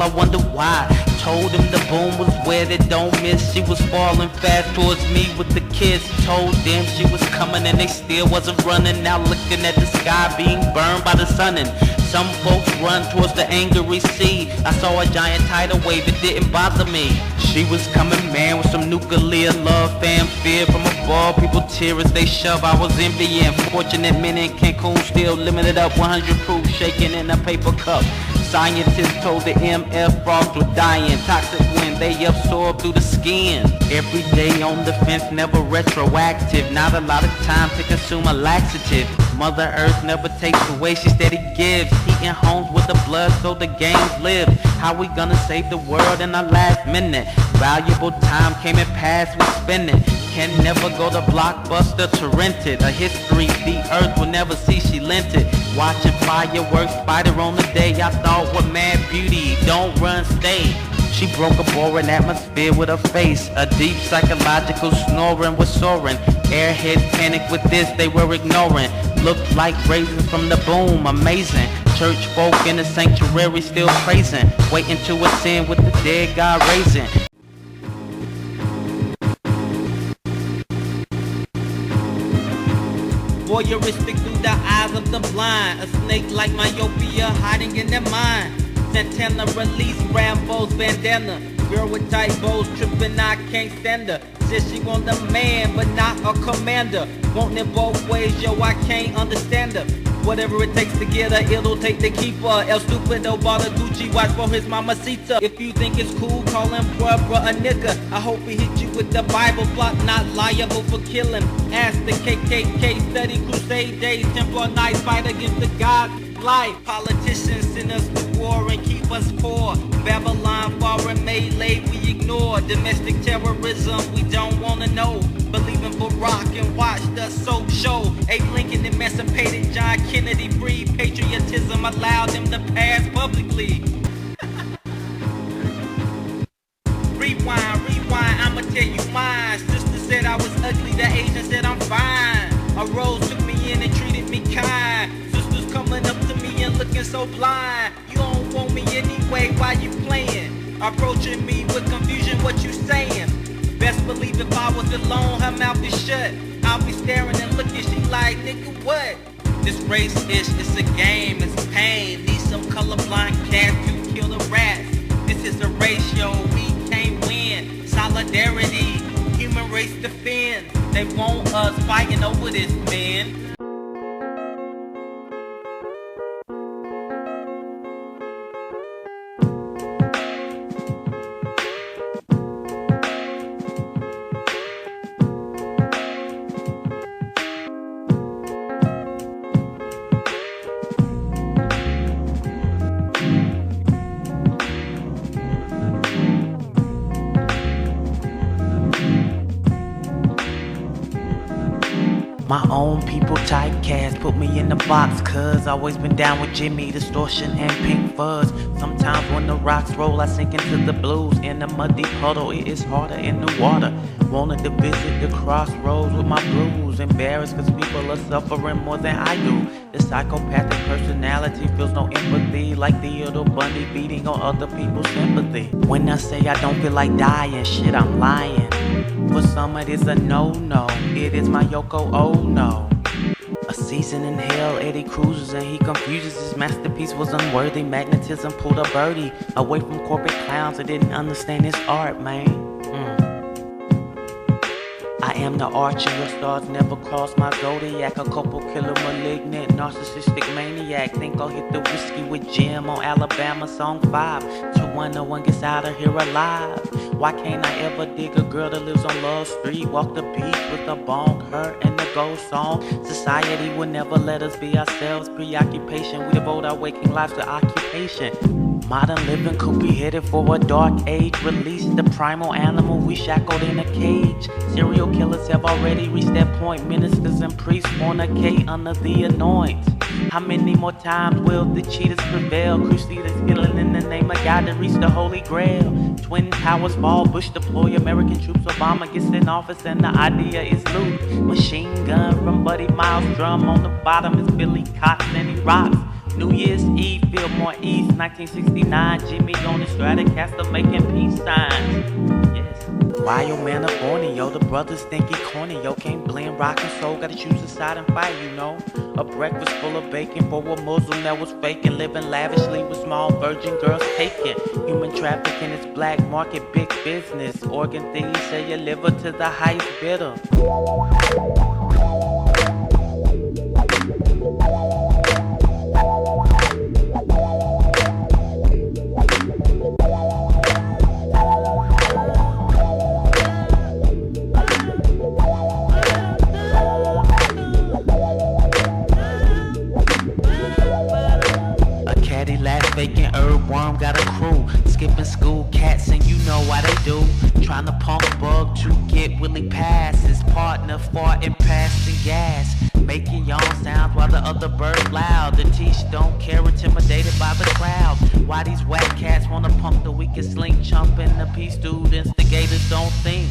I wonder why. Told him the boom was where they don't miss. She was falling fast towards me with the kiss. Told them she was coming and they still wasn't running. Now looking at the sky being burned by the sun, and some folks run towards the angry sea. I saw a giant tidal wave, it didn't bother me. She was coming, man, with some nuclear love, fam, fear from above. People tear as they shove. I was envying. Fortunate men in Cancun still limited up 100 proof, shaking in a paper cup. Scientists told the MF frogs were dying. Toxic when they absorb through the skin. Every day on the fence, never retroactive. Not a lot of time to consume a laxative. Mother Earth never takes away, she steady gives. Heating homes with the blood so the games live. How we gonna save the world in our last minute? Valuable time came and passed, we spend it. Can never go to Blockbuster to rent it. A history the earth will never see, she lent it. Watching fireworks, spider on the day. I thought, what mad beauty, don't run, stay. She broke a boring atmosphere with her face. A deep psychological snoring was soaring. Airheads panicked with this, they were ignoring. Looked like raisins from the boom, amazing. Church folk in the sanctuary still praising. Waiting to ascend with the dead God raising. Voyeuristic through the eyes of the blind. A snake like myopia hiding in their mind. Santana release Rambo's bandana. Girl with tight bows tripping, I can't stand her. Says she want a man but not a commander. Wanting it both ways, yo, I can't understand her. Whatever it takes to get her, it'll take to keep her. El Stupido bought a Gucci watch for his mamacita. If you think it's cool, call him bruh a nigga. I hope he hit you with the Bible plot, not liable for killing. Ask the KKK, study crusade days, Templar nights, fight against the God life. Politicians send us to war and keep us poor. Babylon, foreign melee, we ignore. Domestic terrorism, we don't wanna know. Believe in Barack and watch the soap show. Abe Lincoln emancipated John Kennedy free. Patriotism allowed them to pass publicly. Rewind, I'ma tell you mine. Sister said I was ugly, the Asian said I'm fine. A rose took me in and treated me kind. Sisters coming up to me and looking so blind. You don't want me anyway, why you playing? Approaching me with confusion, what you saying? Best believe if I was alone, her mouth is shut. I'll be staring and looking, she like, nigga, what? This race-ish, it's a game, it's pain. Need some colorblind cats to kill the rats. This is a ratio, we can't win. Solidarity, human race defend. They want us fighting over this, man. My own people typecast, put me in the box, cuz always been down with Jimmy, distortion and pink fuzz. Sometimes when the rocks roll, I sink into the blues. In a muddy puddle, it is harder in the water. Wanted to visit the crossroads with my blues. Embarrassed cause people are suffering more than I do. The psychopathic personality feels no empathy, like Theodore Bundy beating on other people's sympathy. When I say I don't feel like dying, shit, I'm lying. For some it is a no-no, it is my Yoko no. A season in hell, Eddie cruises and he confuses. His masterpiece was unworthy. Magnetism pulled a birdie away from corporate clowns that didn't understand his art, man. I am the archer, your stars never cross my zodiac. A couple killer, malignant, narcissistic maniac. Think I'll hit the whiskey with Jim on Alabama song 5. 2-1, no one gets out of here alive. Why can't I ever dig a girl that lives on Love Street? Walk the beach with a bong, her and the ghost song. Society will never let us be ourselves. Preoccupation, we devote our waking lives to occupation. Modern living could be headed for a dark age. Release the primal animal we shackled in a cage. Serial killers have already reached that point. Ministers and priests fornicate under the anoint. How many more times will the cheaters prevail? Crusaders killing in the name of God to reach the Holy Grail. Twin towers fall, Bush deploy American troops. Obama gets in office and the idea is loot. Machine gun from Buddy Miles, drum on the bottom is Billy Cox and he rocks. New Year's Eve, Fillmore East, 1969. Jimmy on the Stratocaster making peace signs. Yes. Why your man up horny, yo? The brothers think he corny, yo. Can't blend rock and soul, gotta choose a side and fight, you know. A breakfast full of bacon for a Muslim that was faking, living lavishly with small virgin girls taken. Human trafficking is black market, big business. Organ thieves sell your liver to the highest bidder. Faking earthworm got a crew, skipping school cats and you know why they do. Trying to pump bug to get Willie past his partner, farting passing gas, making young sounds while the other birds loud. The teach don't care, intimidated by the crowd. Why these whack cats wanna pump the weakest link, chumping the peace dude, instigators don't think.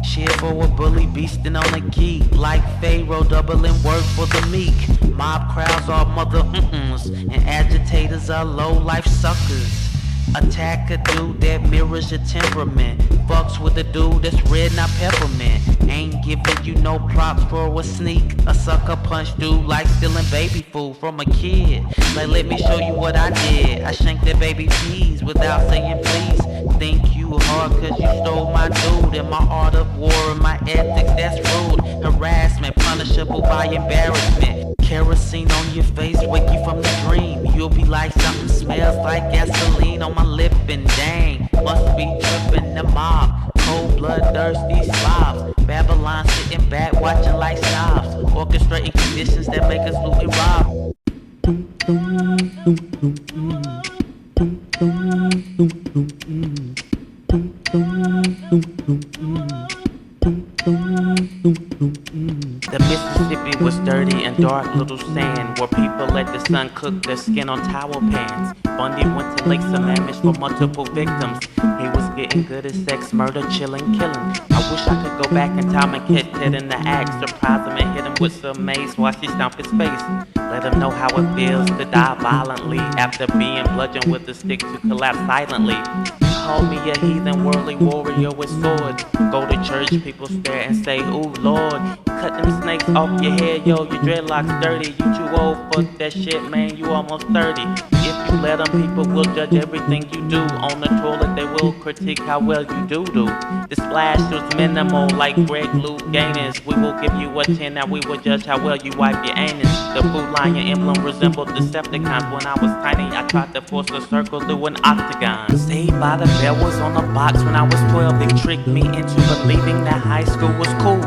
Cheer for a bully beastin' on the key, like Pharaoh doubling work for the meek. Mob crowds are mother and agitators are low life suckers. Attack a dude that mirrors your temperament. Fucks with a dude that's red, not peppermint. Ain't giving you no props for a sneak. A sucker punch dude like stealing baby food from a kid. Like, let me show you what I did. I shanked that baby peas without saying please. Think you hard cause you stole my dude. And my art of war and my ethics, that's rude. Harassment, punishable by embarrassment. Kerosene on your face, wake you from the dream. You'll be like, something smells like gasoline on my lip, and dang, must be tripping the mob. Cold blood thirsty slobs. Babylon sitting back watching like snobs. Orchestrating conditions that make us loot and rob. The Mississippi was dirty and dark little sand, where people let the sun cook their skin on towel pans. Bundy went to Lake Sammamish for multiple victims. He was getting good at sex, murder, chilling, killing. I wish I could go back in time and catch Ted in the act, surprise him and hit him with some mace while she stomp his face. Let him know how it feels to die violently after being bludgeoned with a stick to collapse silently. Call me a heathen worldly warrior with swords. Go to church, people stare and say, ooh Lord. Cut them snakes off your head, yo, your dreadlocks dirty. You too old, fuck that shit, man, you almost 30. If you let them, people will judge everything you do. On the toilet, they will critique how well you do. The splash was minimal, like Greg Lou Gaines. We will give you a 10, now we will judge how well you wipe your anus. The Food Lion emblem resembled Decepticons. When I was tiny, I tried to force a circle through an octagon. Saved by the Bell was on the box when I was 12. They tricked me into believing that high school was cool.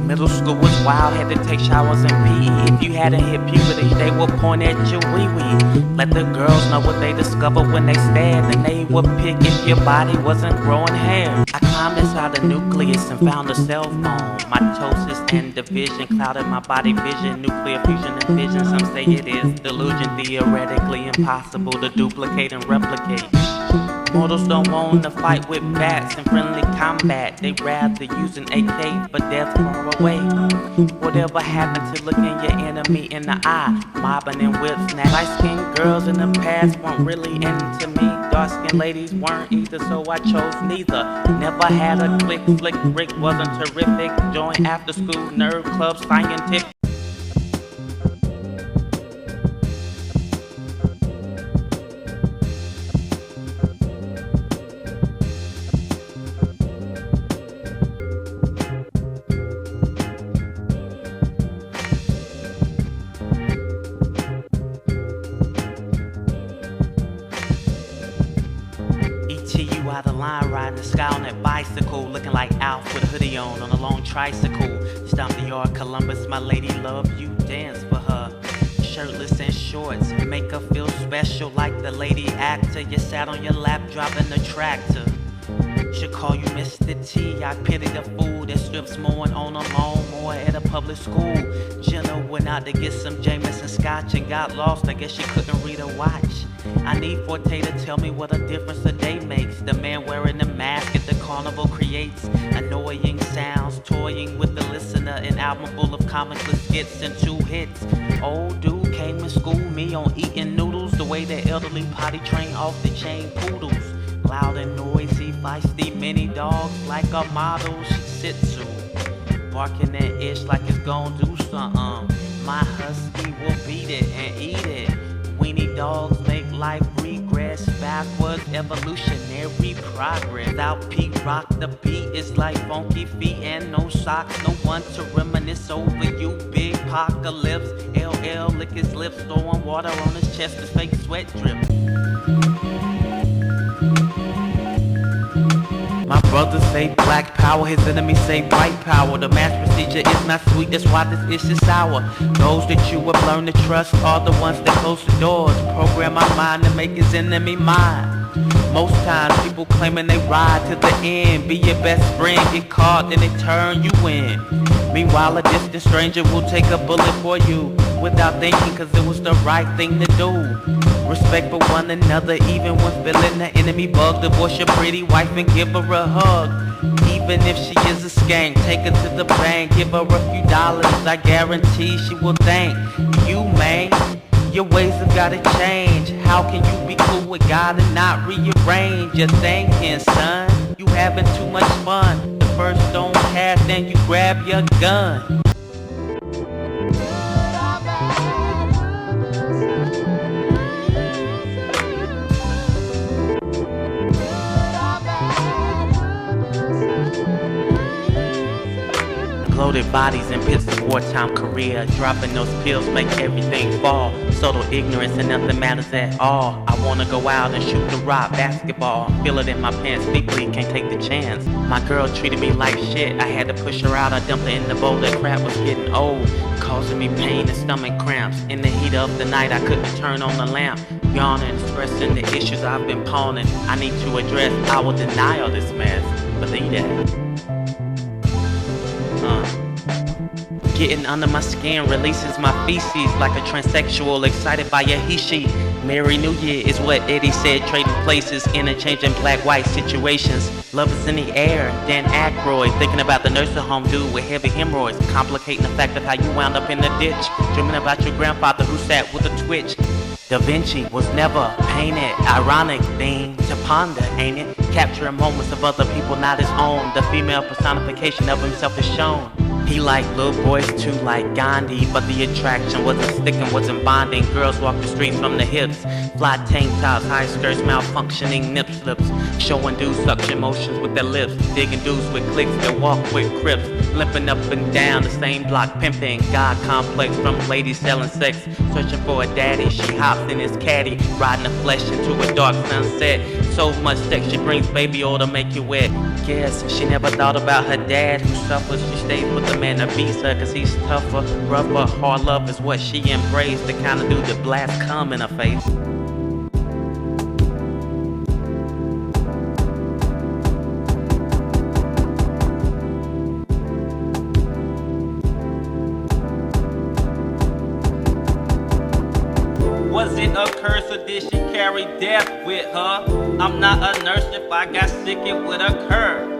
Middle school was wild, had to take showers in PE. If you hadn't hit puberty, they would point at your wee-wee. Let the girls know what they discovered when they stared, and they would pick if your body wasn't growing hair. I climbed inside the nucleus and found a cell phone. Mitosis and division clouded my body vision. Nuclear fusion and fission, some say it is delusion. Theoretically impossible to duplicate and replicate. Mortals don't want to fight with bats in friendly combat. They rather use an AK for death far away. Whatever happened to looking your enemy in the eye? Mobbing and whips. Now light-skinned girls in the past weren't really into me. Dark-skinned ladies weren't either, so I chose neither. Never had a click, flick, Rick wasn't terrific. Joined after school nerd club, scientific. Out of line, riding the sky on that bicycle, looking like Alf with a hoodie on a long tricycle. Stomp the yard, Columbus, my lady love you, dance for her. Shirtless and shorts, make her feel special like the lady actor. You sat on your lap, driving the tractor. Should call you Mr. T. I pity the fool that strips mowing on a lawnmower at a public school. Jenna went out to get some Jameson scotch and got lost. I guess she couldn't read a watch. I need Forte to tell me what a difference a day makes. The man wearing the mask at the carnival creates annoying sounds, toying with the listener. An album full of comicless skits and 2 hits. Old dude came and schooled me on eating noodles the way the elderly potty train off the chain poodles. Loud and noisy, feisty mini dogs like a model Shih Tzu. Barking that ish like it's gon' do something. My husky will beat it and eat it. Weenie dogs make life regress backwards, evolutionary progress. Without Pete Rock, the beat is like funky feet and no socks. No one to reminisce over you, big apocalypse. LL lick his lips, throwing water on his chest, his fake sweat drip. My brothers say black power, his enemies say white power. The mass procedure is not sweet, that's why this ish is sour. Those that you have learned to trust are the ones that close the doors. Program my mind to make his enemy mine. Most times people claiming they ride to the end. Be your best friend, get caught, then they turn you in. Meanwhile a distant stranger will take a bullet for you without thinking, cause it was the right thing to do. Respect for one another even when feeling the enemy bug. Divorce your pretty wife and give her a hug. Even if she is a skank, take her to the bank, give her a few dollars. I guarantee she will thank you, man. Your ways have gotta change. How can you be cool with God and not rearrange your thinking, son? You having too much fun. The first stone cast and you grab your gun. Bloated bodies in pits of wartime career. Dropping those pills make everything fall. Subtle ignorance and nothing matters at all. I wanna go out and shoot the rock basketball. Feel it in my pants deeply, can't take the chance. My girl treated me like shit, I had to push her out. I dumped her in the bowl, that crap was getting old, causing me pain and stomach cramps. In the heat of the night I couldn't turn on the lamp. Yawning, stressing the issues I've been pawning. I need to address, I will deny all this mess. Believe that. Getting under my skin releases my feces like a transsexual excited by a he-she. Merry New Year is what Eddie said, trading places, interchanging black-white situations. Love is in the air, Dan Aykroyd, thinking about the nursing home dude with heavy hemorrhoids, complicating the fact of how you wound up in the ditch, dreaming about your grandfather who sat with a twitch. Da Vinci was never painted, ironic thing to ponder, ain't it? Capturing moments of other people, not his own. The female personification of himself is shown. He liked little boys too, like Gandhi, but the attraction wasn't sticking, wasn't bonding. Girls walk the streets from the hips, fly tank tops, high skirts, malfunctioning nip slips, showing dudes suction motions with their lips, digging dudes with clicks that walk with crips, limping up and down the same block, pimping. God complex from ladies selling sex, searching for a daddy. She hops in his caddy, riding the flesh into a dark sunset. So much sex she brings baby oil to make you wet. Guess she never thought about her dad who suffers. She stays with the man that beats her cause he's tougher, rougher. Hard love is what she embraced, the kind of dude that blasts cum in her face. Was it a curse or did she carry death with her? I'm not a nurse, if I got sick it would occur.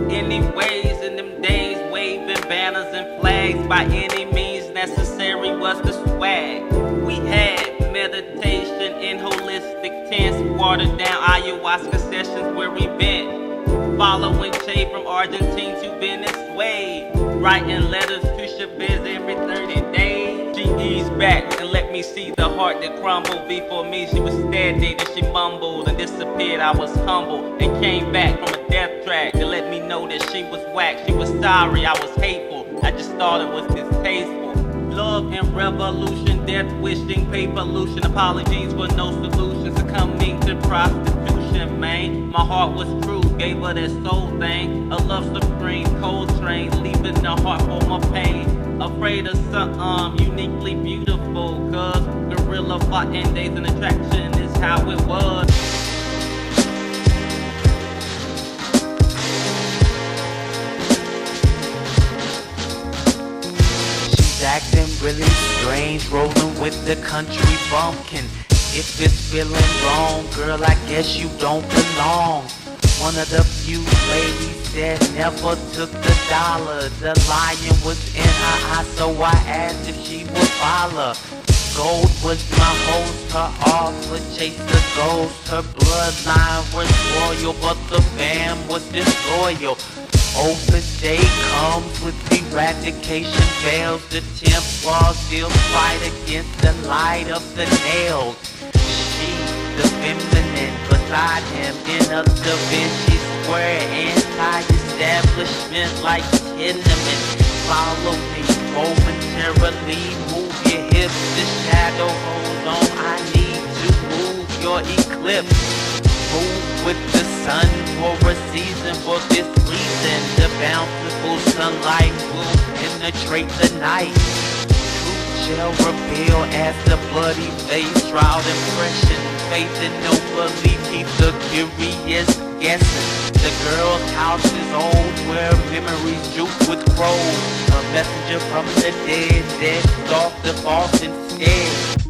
Anyways, in them days, waving banners and flags by any means necessary was the swag. We had meditation in holistic tents, watered down ayahuasca sessions where we been. Following Che from Argentine to Venezuela, writing letters to Chavez every 30 days. She eased back and let me see the heart that crumbled. Before me she was steady, then she mumbled and disappeared. I was humble and came back from a death track to let me know that she was whack. She was sorry, I was hateful, I just thought it was distasteful. Love and revolution, death wishing, pay pollution, apologies for no solution, succumbing to prostitution, man. My heart was true, gave her that soul thing, a love supreme, cold train, leaving the heart for my pain. Afraid of something uniquely beautiful, cause gorilla fighting days and attraction is how it was. She's acting really strange, rolling with the country bumpkin. If it's feeling wrong, girl, I guess you don't belong. One of the few ladies that never took the dollar. The lion was in her eye, so I asked if she would follow. Gold was my host, her offer chased the ghost. Her bloodline was royal, but the fam was disloyal. Opus Day comes with eradication veils. The Templars still fight against the light of the nails. She, the feminine, beside him in a Da Vinci Square, anti-establishment like tenement. Follow me momentarily, move your hips, the shadow hold on, I need to move your eclipse. Move with the sun for a season, for this reason the bountiful sunlight will penetrate the night. Truth shall reveal as the bloody face, trial impression, faith and no belief, keep the curious guessing. The girl's house is old, where memories droop with crows. A messenger from the dead that stalked the false instead.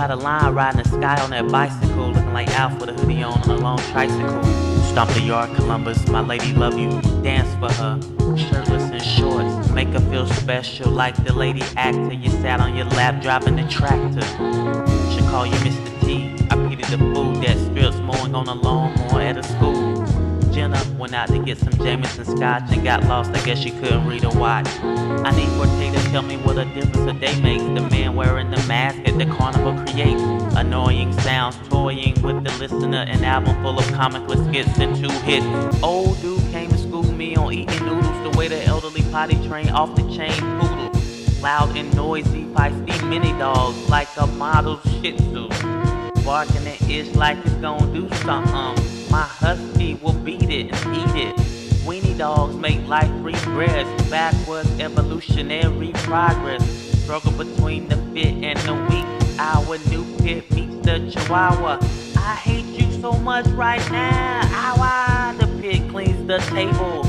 Out of line, riding the sky on that bicycle, looking like Alf with a hoodie on a long tricycle. Stomp the yard, Columbus, my lady love you. Dance for her, shirtless and shorts, make her feel special like the lady actor. You sat on your lap driving the tractor. Should call you Mr. T. I pity the fool that strips mowing on a lawnmower at a school. Jenna went out to get some Jameson scotch and got lost, I guess she couldn't read or watch. I need Forte to tell me what a difference a day makes. The man wearing the mask at the carnival creates annoying sounds, toying with the listener. An album full of comicless skits and 2 hits. Old dude came to school me on eating noodles, the way the elderly potty train off the chain poodle. Loud and noisy, feisty mini dogs like a model shih tzu. Barking and itch like it's gonna do something. My husky will beat it and eat it. Weenie dogs make life regress. Backwards evolutionary progress. Struggle between the fit and the weak. Our new pit meets the chihuahua. I hate you so much right now. Ow, the pit cleans the table.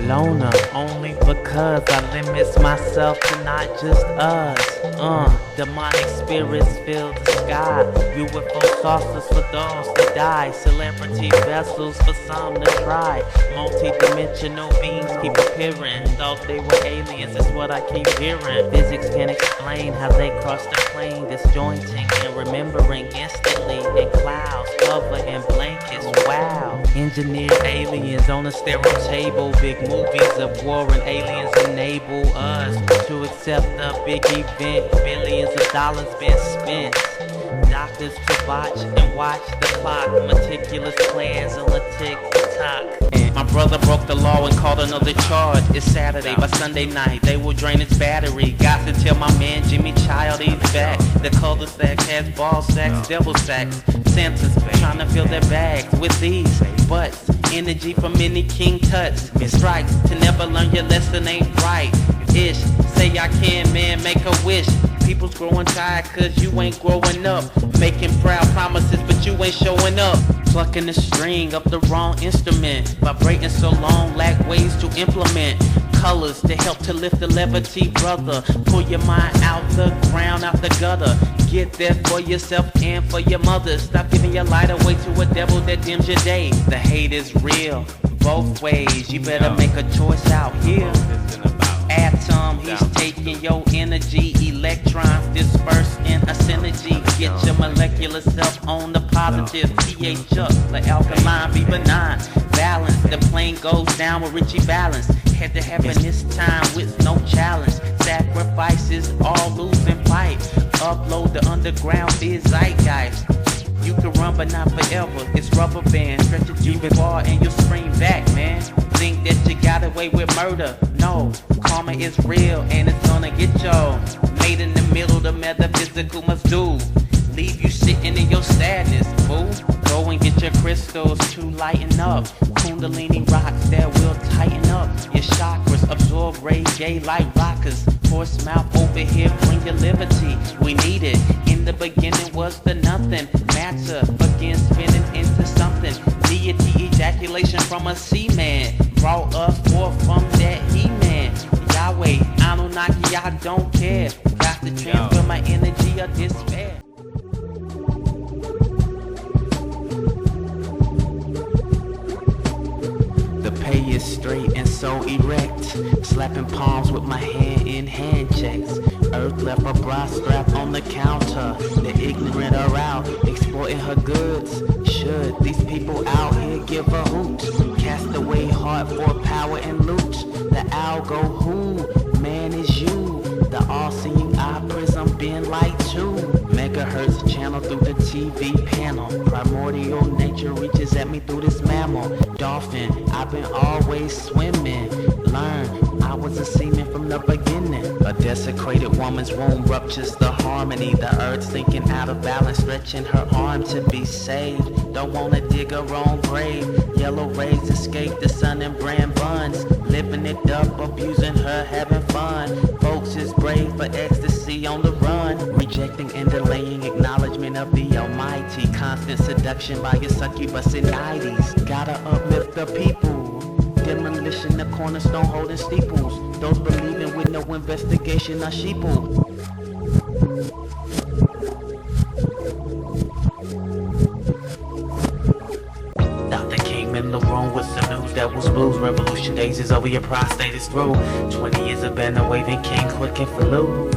Loner, only because I limits myself to not just us. Demonic spirits fill the sky. UFO saucers for those to die. Celebrity vessels for some to try. Multi-dimensional beings keep appearing. Thought they were aliens, is what I keep hearing. Physics can't explain how they cross the plane. Disjointing and remembering instantly. In clouds, cover and blankets, wow. Engineered aliens on a stereo table. Big movies of war and aliens enable us to accept the big event. Billions of dollars been spent. Doctors to watch and watch the clock. Meticulous plans on the tick-tock. My brother broke the law and called another charge. It's Saturday, by Sunday night they will drain its battery. Got to tell my man Jimichild he's back. The cul-de-sac has ball sacks, devil sacks. Santa's trying to fill their bags with these butts. Energy from any king tuts. Strikes to never learn your lesson ain't right. Ish, say I can, man, make a wish. People's growing tired cause you ain't growing up. Making proud promises but you ain't showing up. Plucking the string of the wrong instrument. Vibrating so long, lack ways to implement. Colors to help to lift the levity, brother. Pull your mind out the ground, out the gutter. Get there for yourself and for your mother. Stop giving your light away to a devil that dims your day. The hate is real, both ways. You better make a choice out here. Atom, he's taking your energy. Electrons disperse in a synergy. Get your molecular self on the positive. pH up, the alkaline be benign. Balance, the plane goes down with Richie Balance. Head to heaven this time with no challenge. Sacrifices, all losing fight. Upload the underground biz zeitgeist. You can run but not forever. It's rubber band, stretch it too far and you'll spring back, man. Think that you got away with murder? No, karma is real and it's gonna get y'all. Made in the middle, the metaphysical must do. Leave you sitting in your sadness, fool. Go and get your crystals to lighten up. Kundalini rocks that will tighten up. Your chakras absorb reggae like rockers. Horse mouth over here, bring your liberty. We need it. In the beginning was the nothing. Matter begins spinning into something. Deity ejaculation from a seaman. Brought us forth from that he-man. Yahweh, Anunnaki, I don't care. Got to transfer my energy of despair. The pay is straight and so erect. Slapping palms with my hand in hand checks. Earth left a bra strap on the counter. The ignorant are out, exploiting her goods. Should these people out here give a hoot? Cast away heart for power and loot. The owl go who? Man is you. The all-seeing eye prism been like 2 megahertz channel through the TV panel. Primordial nature reaches at me through this mammal. Dolphin, I've been always swimming. Learn, I was a seaman from the beginning. A desecrated woman's womb ruptures the harmony. The earth sinking out of balance, stretching her arm to be saved. Don't wanna dig her own grave. Yellow rays escape the sun and brand buns. Living it up, abusing her, having fun. Folks is brave for ecstasy on the run. Rejecting and delaying acknowledgement of the Almighty. Constant seduction by your succubus and ides. Gotta uplift the people. Demolition the cornerstone holding steeples. Those believing with no investigation are sheeple. In the room with some news that was blues. Revolution days is over, your prostate is through. 20 years of banner waving king, quick and flew.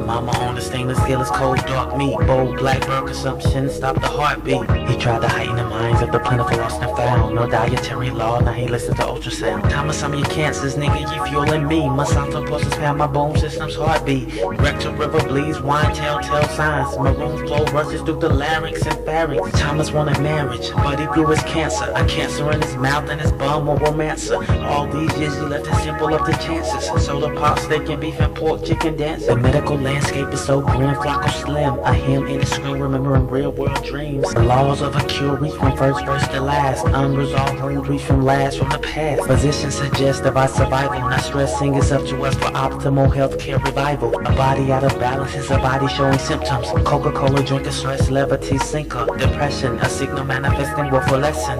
Mama on the stainless steel is cold dark meat. Bold black bird consumption, stop the heartbeat. He tried to heighten the minds of the plentiful lost and found. No dietary law, now he listens to ultrasound. Thomas, some of your cancers, nigga, you fueling me. Monsanto pulses pound my bone system's heartbeat. Rectal river bleeds, wine telltale signs. Maroon flow rushes through the larynx and pharynx. Thomas wanted marriage, but he grew his cancer. A cancer in his mouth and his bum a romancer. All these years he left a simple of the chances. Soda pop, steak and beef and pork, chicken dance. The medical landscape is so grim, flock of slim. A hymn in the screen, remembering real world dreams. The laws of a cure reach from first verse to last. Unresolved wounds reach from last from the past. Physicians suggest of our survival, not stressing it's up to us for optimal healthcare revival. A body out of balance is a body showing symptoms. Coca-Cola drinker, stress, levity, sinker. Depression, a signal manifesting willful lesson.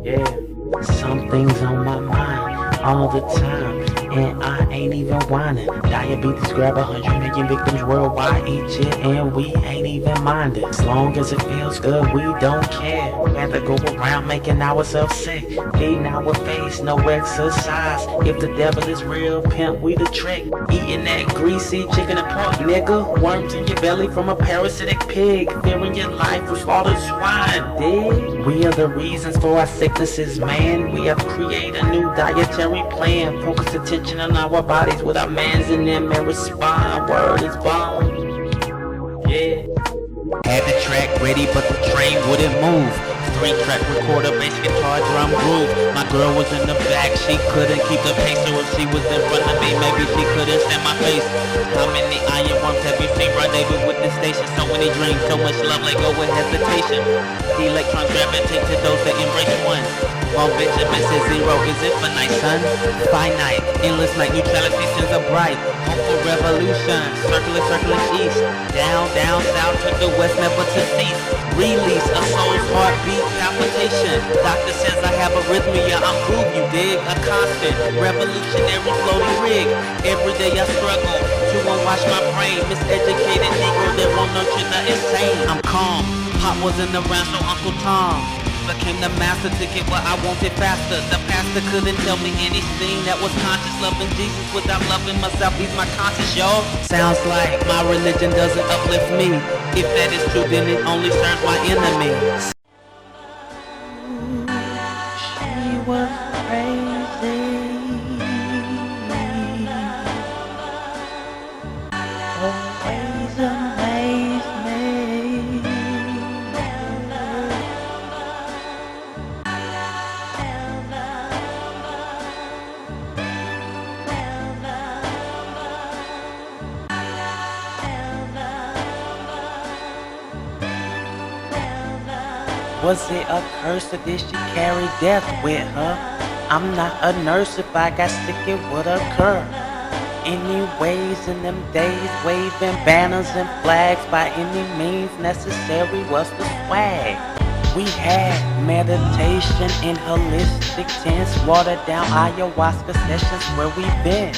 Yeah, something's on my mind all the time, and I ain't even whining. Diabetes grab 100 million victims worldwide each year, and we ain't even minding. As long as it feels good, we don't care. Rather go around making ourselves sick, feeding our face, no exercise. If the devil is real, pimp, we the trick. Eating that greasy chicken and pork, nigga. Worms in your belly from a parasitic pig. Fearing your life from slaughtered swine, dig? We are the reasons for our sicknesses, man. We have created a new dietary plan. Focus attention on our bodies with our mans in them and respond. Word is bone. Yeah. Had the track ready, but the train wouldn't move. 3-track recorder, bass guitar, drum groove. My girl was in the back, she couldn't keep the pace. So if she was in front of me, maybe she couldn't stand my face. How many iron worms have you seen rendezvous with the station? So many dreams, so much love, let go with hesitation. Electrons gravitate to those that embrace one. While Benjamin says zero, is it finite, son? Finite, endless night, neutrality sends a bright. Hope for revolution, circling east. Down, south to the west, never to cease. Release a soul's heartbeat palpitation. Doctor says I have arrhythmia, I'm groove, you dig? A constant, revolutionary floating rig. Every day I struggle to unwash my brain. Miseducated Negro that won't nurture the insane. I'm calm, Pop wasn't around, so Uncle Tom became the master to get what I wanted faster. The pastor couldn't tell me anything that was conscious. Loving Jesus without loving myself, he's my conscience, y'all. Sounds like my religion doesn't uplift me. If that is true, then it only serves my enemy. She was crazy. Always amazed me. Was it a curse or did she carry death with her? I'm not a nurse, if I got sick it would occur. Anyways, in them days, waving banners and flags by any means necessary was the swag. We had meditation in holistic tents, watered down ayahuasca sessions where we've been.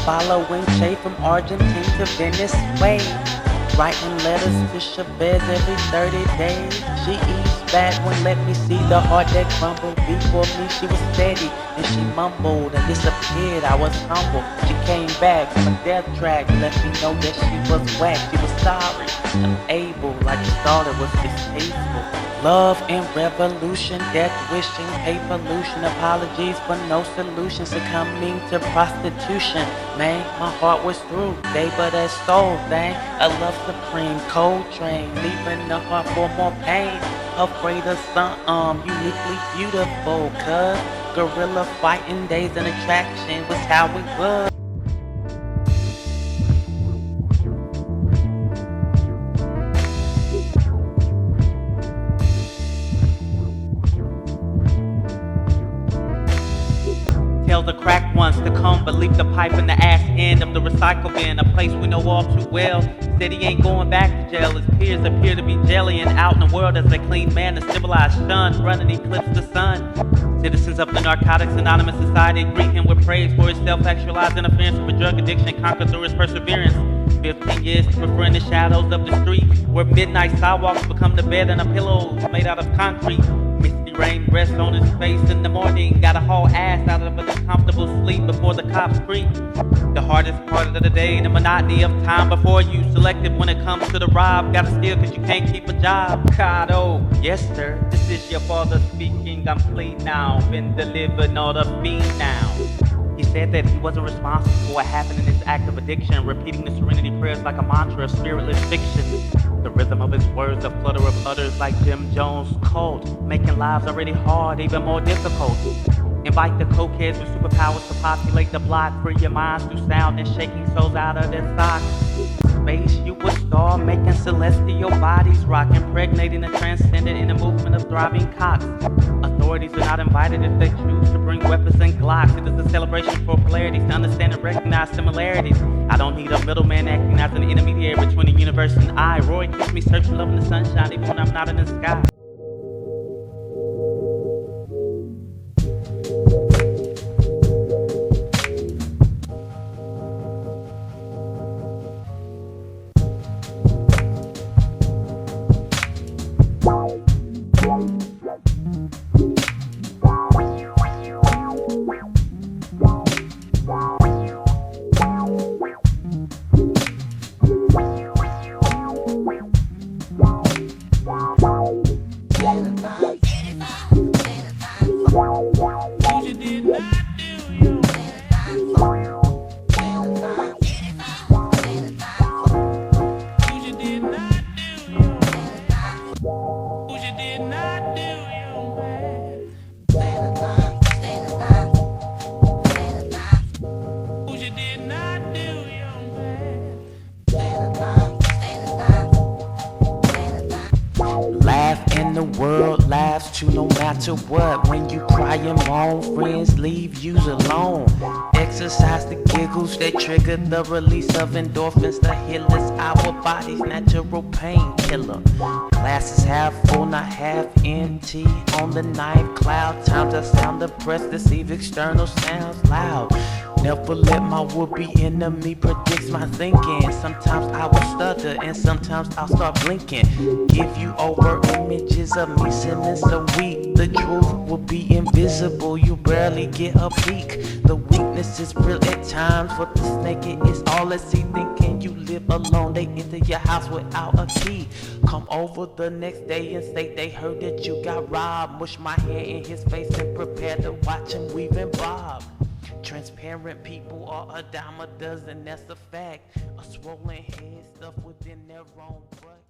Following Che from Argentina to Venezuela. Writing letters to Chavez every 30 days. She eats bad when let me see the heart that crumbled. Before me she was steady and she mumbled and disappeared. I was humble. She came back from a death track, let me know that she was whack. She was sorry, unable, like she thought it was distasteful. Love and revolution, death wishing, pay pollution, apologies for no solution, succumbing to prostitution. Man, my heart was through, they but that soul thing, a love supreme, cold train, leaving the heart for more pain. Afraid of something uniquely beautiful, cuz gorilla fighting days and attraction was how it was. Tell the cracked ones to come, but leave the pipe in the ass end of the recycle bin, a place we know all too well. Said he ain't going back to jail. His peers appear to be jellying out in the world as a clean man, a civilized shun, running eclipse the sun. Citizens of the Narcotics Anonymous Society greet him with praise for his self-actualized interference with drug addiction, conquered through his perseverance. 15 years to prefer in the shadows of the street, where midnight sidewalks become the bed and a pillow made out of concrete. Misty rain rests on his face in the morning. Gotta haul ass out of a comfortable sleep before the cops creep. The hardest part of the day, the monotony of time before you. Selective when it comes to the rob. Gotta steal cause you can't keep a job. God, oh, yes sir, this is your father speaking. I'm clean now, been delivered, not a fiend now. He said that he wasn't responsible for what happened in his act of addiction, repeating the serenity prayers like a mantra of spiritless fiction. The rhythm of his words, a flutter of utters like Jim Jones' cult, making lives already hard, even more difficult. Invite the cokeheads with superpowers to populate the block, free your minds through sound and shaking souls out of their socks. Space, you a star, making celestial bodies rock, impregnating the transcendent in a movement of thriving cocks. Authorities are not invited if they choose to bring weapons and glocks. It is a celebration for polarities to understand and recognize similarities. I don't need a middleman acting as an intermediary between the universe and I. Roy keeps me searching love in the sunshine even when I'm not in the sky. laughs too, no matter what. When you cry and moan, friends leave you alone. Exercise the giggles that trigger the release of endorphins. The healers, our body's natural painkiller. Glasses half full, not half empty. On the knife cloud, times I sound depressed, deceive external sounds loud. Never let my would-be enemy predict my thinking. Sometimes I will stutter and sometimes I'll start blinking. Give you over images of me since a week. The truth will be invisible, you barely get a peek. The weakness is real at times, for the snake it is all at sea. Thinking you live alone, they enter your house without a key. Come over the next day and say they heard that you got robbed. Mush my hair in his face and prepare to watch him weave and bob. Transparent people are a dime a dozen, that's a fact. A swollen head stuffed within their own butt.